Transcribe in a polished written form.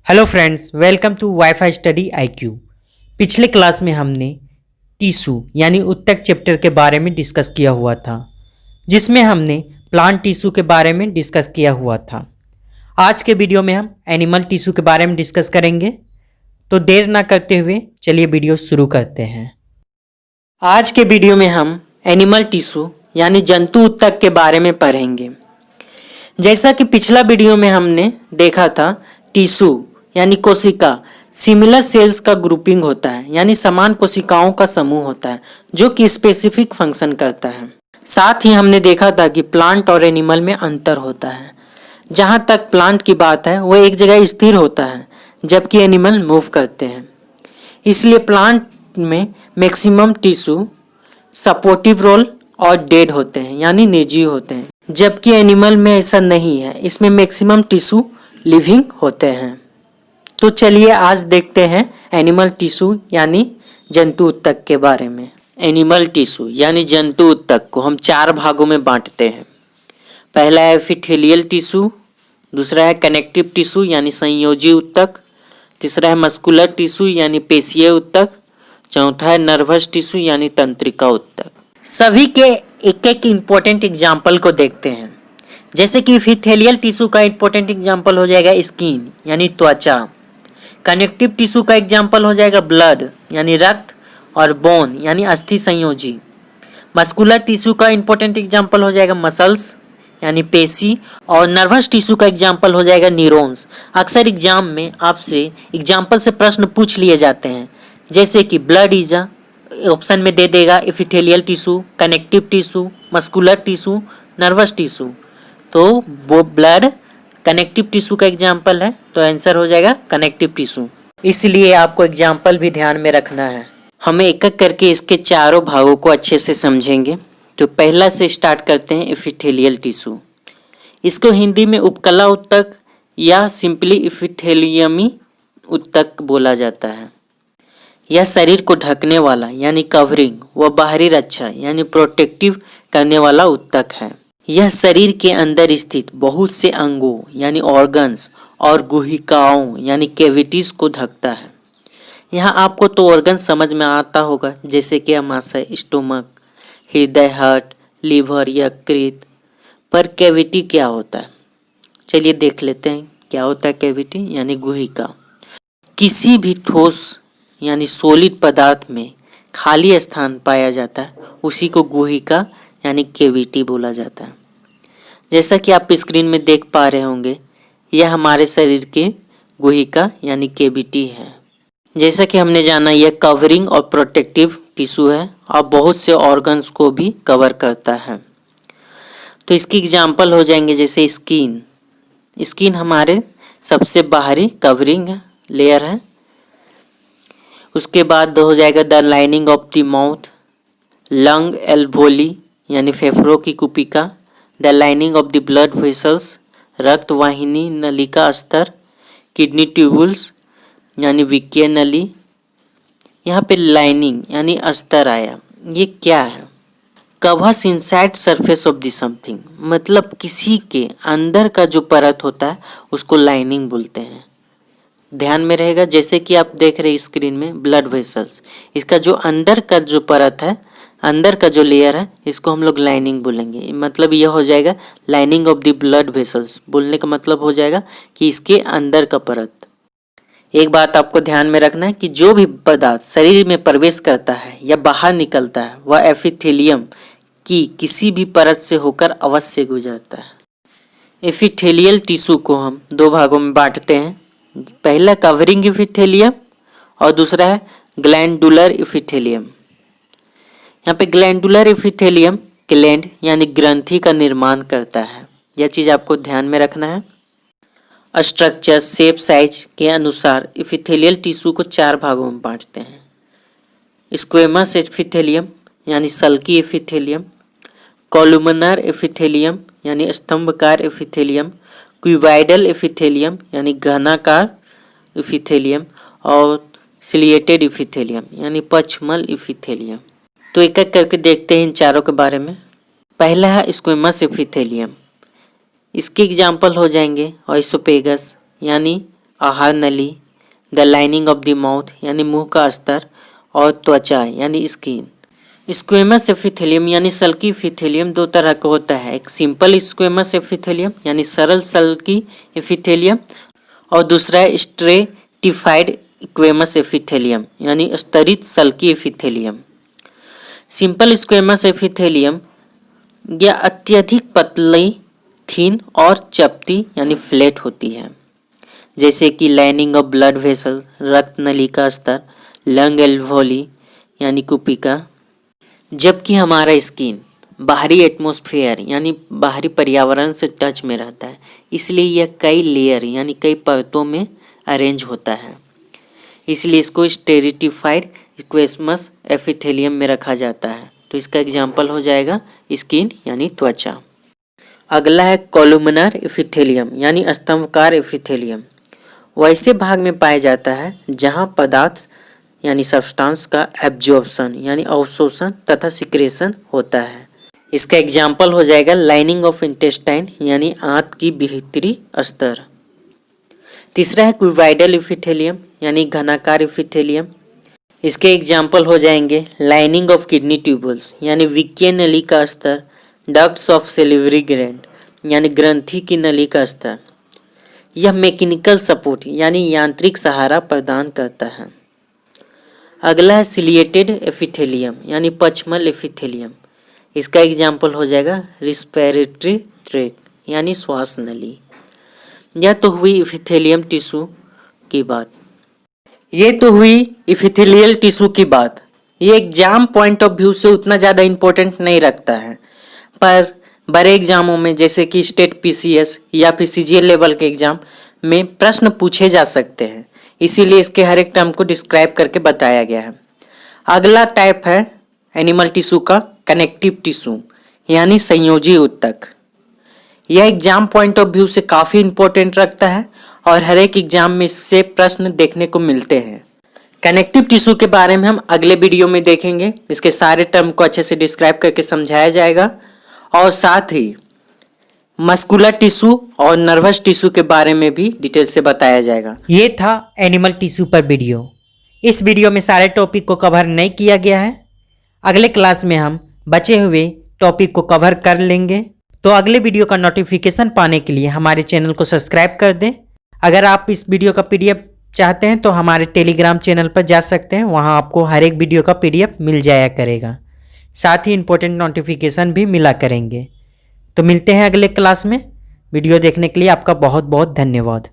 Hello friends, welcome to WiFi study IQ. पिछले class में हमने टिश्यू यानी उत्तक चैप्टर के बारे में डिस्कस किया हुआ था, जिसमें हमने प्लांट टिश्यू के बारे में डिस्कस किया हुआ था। आज के वीडियो में हम एनिमल टिश्यू के बारे में डिस्कस करेंगे, तो देर ना करते हुए चलिए वीडियो शुरू करते हैं। आज के वीडियो में हम एनिमल टिश्यू यानी जंतु उत्तक के बारे में पढ़ेंगे। जैसा कि पिछला वीडियो में हमने देखा था, टिश्यू यानी कोशिका सिमिलर सेल्स का ग्रुपिंग होता है, यानी समान कोशिकाओं का समूह होता है जो कि स्पेसिफिक फंक्शन करता है। साथ ही हमने देखा था कि प्लांट और एनिमल में अंतर होता है। जहाँ तक प्लांट की बात है वो एक जगह स्थिर होता है, जबकि एनिमल मूव करते हैं। इसलिए प्लांट में मैक्सिमम टिश्यू सपोर्टिव रोल और डेड होते हैं, यानी निर्जीव होते हैं, जबकि एनिमल में ऐसा नहीं है। इसमें मैक्सिमम टिश्यू लिविंग होते हैं। तो चलिए आज देखते हैं एनिमल टिश्यू यानी जंतु उत्तक के बारे में। एनिमल टिश्यू यानी जंतु उत्तक को हम 4 भागों में बांटते हैं। पहला है एपिथेलियल टिश्यू, दूसरा है कनेक्टिव टिश्यू यानी संयोजी उत्तक, तीसरा है मस्कुलर टिश्यू यानी पेशीय उत्तक, चौथा है नर्वस टिश्यू यानी तंत्रिका उत्तक। सभी के एक एक इम्पोर्टेंट एग्जाम्पल को देखते हैं। जैसे कि एपिथेलियल टिश्यू का इम्पोर्टेंट एग्जाम्पल हो जाएगा स्किन यानी त्वचा। कनेक्टिव टिश्यू का एग्जाम्पल हो जाएगा ब्लड यानी रक्त और बोन यानी अस्थि संयोजी। मस्कुलर टिश्यू का इम्पोर्टेंट एग्जाम्पल हो जाएगा मसल्स यानी पेशी, और नर्वस टिश्यू का एग्जाम्पल हो जाएगा न्यूरॉन्स। अक्सर एग्जाम में आपसे एग्जाम्पल से प्रश्न पूछ लिए जाते हैं, जैसे कि ब्लड इज ऑप्शन में दे देगा epithelial tissue, connective tissue, muscular tissue, nervous tissue. तो वो ब्लड कनेक्टिव टिश्यू का एग्जाम्पल है, तो आंसर हो जाएगा कनेक्टिव टिश्यू। इसलिए आपको एग्जाम्पल भी ध्यान में रखना है। हमें एक एक करके इसके चारों भागों को अच्छे से समझेंगे। तो पहला से स्टार्ट करते हैं एपिथेलियल टिश्यू। इसको हिंदी में उपकला उत्तक या सिंपली एपिथेलियमी उत्तक बोला जाता है। यह शरीर को ढकने वाला यानी कवरिंग व बाहरी रक्षा यानी प्रोटेक्टिव करने वाला उत्तक है। यह शरीर के अंदर स्थित बहुत से अंगों यानी ऑर्गन्स और गुहिकाओं यानी कैविटीज को ढकता है। यहाँ आपको तो ऑर्गन समझ में आता होगा, जैसे कि आमाशय, स्टोमक, हृदय, हार्ट, लीवर, यकृत। पर कैविटी क्या होता है, चलिए देख लेते हैं। क्या होता है कैविटी यानी गुहिका। किसी भी ठोस यानी सॉलिड पदार्थ में खाली स्थान पाया जाता है, उसी को गुहिका यानी कैविटी बोला जाता है। जैसा कि आप स्क्रीन में देख पा रहे होंगे, यह हमारे शरीर के गुहिका यानी कैविटी है। जैसा कि हमने जाना, यह कवरिंग और प्रोटेक्टिव टिश्यू है और बहुत से ऑर्गन्स को भी कवर करता है। तो इसकी एग्जांपल हो जाएंगे जैसे स्किन। स्किन हमारे सबसे बाहरी कवरिंग लेयर है। उसके बाद हो जाएगा the lining of the mouth, lung alveoli यानी फेफड़ों की कुपिका, the lining of the blood vessels रक्त वाहिनी नलिका स्तर, किडनी ट्यूबुल्स यानी विक्कीय नली। यहाँ पे लाइनिंग यानी अस्तर आया, ये क्या है? Covers inside surface of the something, मतलब किसी के अंदर का जो परत होता है उसको लाइनिंग बोलते हैं। ध्यान में रहेगा, जैसे कि आप देख रहे हैं स्क्रीन में ब्लड वेसल्स, इसका जो अंदर का जो परत है, अंदर का जो लेयर है, इसको हम लोग लाइनिंग बोलेंगे। मतलब यह हो जाएगा lining of the blood vessels. बोलने का मतलब हो जाएगा कि इसके अंदर का परत। एक बात आपको ध्यान में रखना है कि जो भी पदार्थ शरीर में प्रवेश करता है या बाहर निकलता है, वह एपिथेलियम की किसी भी परत से होकर अवश्य गुजरता है। एपिथेलियल टिश्यू को हम 2 भागों में बांटते हैं। पहला कवरिंग एपिथेलियम और दूसरा है ग्लैंडुलर एपिथेलियम। यहाँ पे ग्लैंडुलर एपिथेलियम ग्लैंड यानी ग्रंथि का निर्माण करता है। यह चीज़ आपको ध्यान में रखना है। स्ट्रक्चर, शेप, साइज के अनुसार एपिथेलियल टिश्यू को 4 भागों में बांटते हैं। स्क्वेमस एपिथेलियम यानी सल्की एपिथेलियम, कॉलुमनर एपिथेलियम यानी स्तंभकार एपिथेलियम, क्यूबॉइडल एपिथेलियम यानी घनाकार एपिथेलियम, और सिलिएटेड एपिथेलियम यानी पक्षमल एपिथेलियम। तो एक एक करके देखते हैं इन चारों के बारे में। पहला है स्क्वेमस एपिथेलियम। इसके एग्जाम्पल हो जाएंगे ऑइसोपेगस यानी आहार नली, the lining of the mouth यानी मुंह का स्तर, और त्वचा यानी स्किन। स्क्वेमस एपिथेलियम यानी सल्की एपिथेलियम दो तरह का होता है, एक सिंपल स्क्वेमस एपिथेलियम यानी सरल सल्की एपिथेलियम, और दूसरा है स्ट्रेटिफाइड स्क्वेमस एपिथेलियम यानी स्तरित सल्की एपिथेलियम। सिंपल स्क्वेमस एपिथेलियम यह अत्यधिक पतली, थीन और चपटी यानी फ्लैट होती है, जैसे कि लाइनिंग ऑफ ब्लड वेसल, रक्त नली का स्तर, लंग एल्वोली यानी कुपिका। जबकि हमारा स्किन बाहरी एटमॉस्फेयर यानी बाहरी पर्यावरण से टच में रहता है, इसलिए यह कई लेयर यानी कई परतों में अरेंज होता है, इसलिए इसको स्टेरिटिफाइड स्क्वेमस एपिथेलियम में रखा जाता है। तो इसका एग्जाम्पल हो जाएगा स्किन यानी त्वचा। अगला है कॉलुमनर एपिथेलियम यानी स्तंभकार एपिथेलियम। वैसे भाग में पाया जाता है जहाँ पदार्थ यानी सब्सटेंस का एब्जॉर्प्शन यानी अवशोषण तथा सिक्रेशन होता है। इसका एग्जाम्पल हो जाएगा लाइनिंग ऑफ इंटेस्टाइन यानी आंत की भीतरी स्तर। तीसरा है क्यूबॉइडल एपिथेलियम यानी घनाकार एपिथेलियम। इसके एग्जाम्पल हो जाएंगे लाइनिंग ऑफ किडनी ट्यूबल्स यानी विकीय नली का स्तर, डक्ट्स ऑफ सेलिवरी ग्लैंड यानी ग्रंथि की नली का स्तर। यह मैकेनिकल सपोर्ट यानी यांत्रिक सहारा प्रदान करता है। अगला है सिलिएटेड एपिथेलियम यानी पचमल एपिथेलियम। इसका एग्जाम्पल हो जाएगा रिस्पिरेटरी ट्रैक्ट यानी श्वास नली। यह तो हुई एपिथेलियम टिश्यू की बात। ये तो हुई एपिथेलियल टिश्यू की बात। ये एग्जाम पॉइंट ऑफ व्यू से उतना ज़्यादा इम्पोर्टेंट नहीं रखता है, पर बड़े एग्जामों में जैसे कि स्टेट पीसीएस या फिर सीजीएल लेवल के एग्जाम में प्रश्न पूछे जा सकते हैं, इसीलिए इसके हर एक टर्म को डिस्क्राइब करके बताया गया है। अगला टाइप है एनिमल टिश्यू का कनेक्टिव टिश्यू यानी संयोजी ऊतक। यह एग्जाम पॉइंट ऑफ व्यू से काफ़ी इंपॉर्टेंट रखता है और हर एक एग्जाम में इससे प्रश्न देखने को मिलते हैं। कनेक्टिव टिश्यू के बारे में हम अगले वीडियो में देखेंगे। इसके सारे टर्म को अच्छे से डिस्क्राइब करके समझाया जाएगा और साथ ही मस्कुलर टिश्यू और नर्वस टिश्यू के बारे में भी डिटेल से बताया जाएगा। ये था एनिमल टिश्यू पर वीडियो। इस वीडियो में सारे टॉपिक को कवर नहीं किया गया है। अगले क्लास में हम बचे हुए टॉपिक को कवर कर लेंगे। तो अगले वीडियो का नोटिफिकेशन पाने के लिए हमारे चैनल को सब्सक्राइब कर दें। अगर आप इस वीडियो का पीडीएफ चाहते हैं तो हमारे टेलीग्राम चैनल पर जा सकते हैं, वहां आपको हर एक वीडियो का पीडीएफ मिल जाया करेगा। साथ ही इम्पोर्टेंट नोटिफिकेशन भी मिला करेंगे। तो मिलते हैं अगले क्लास में। वीडियो देखने के लिए आपका बहुत बहुत धन्यवाद।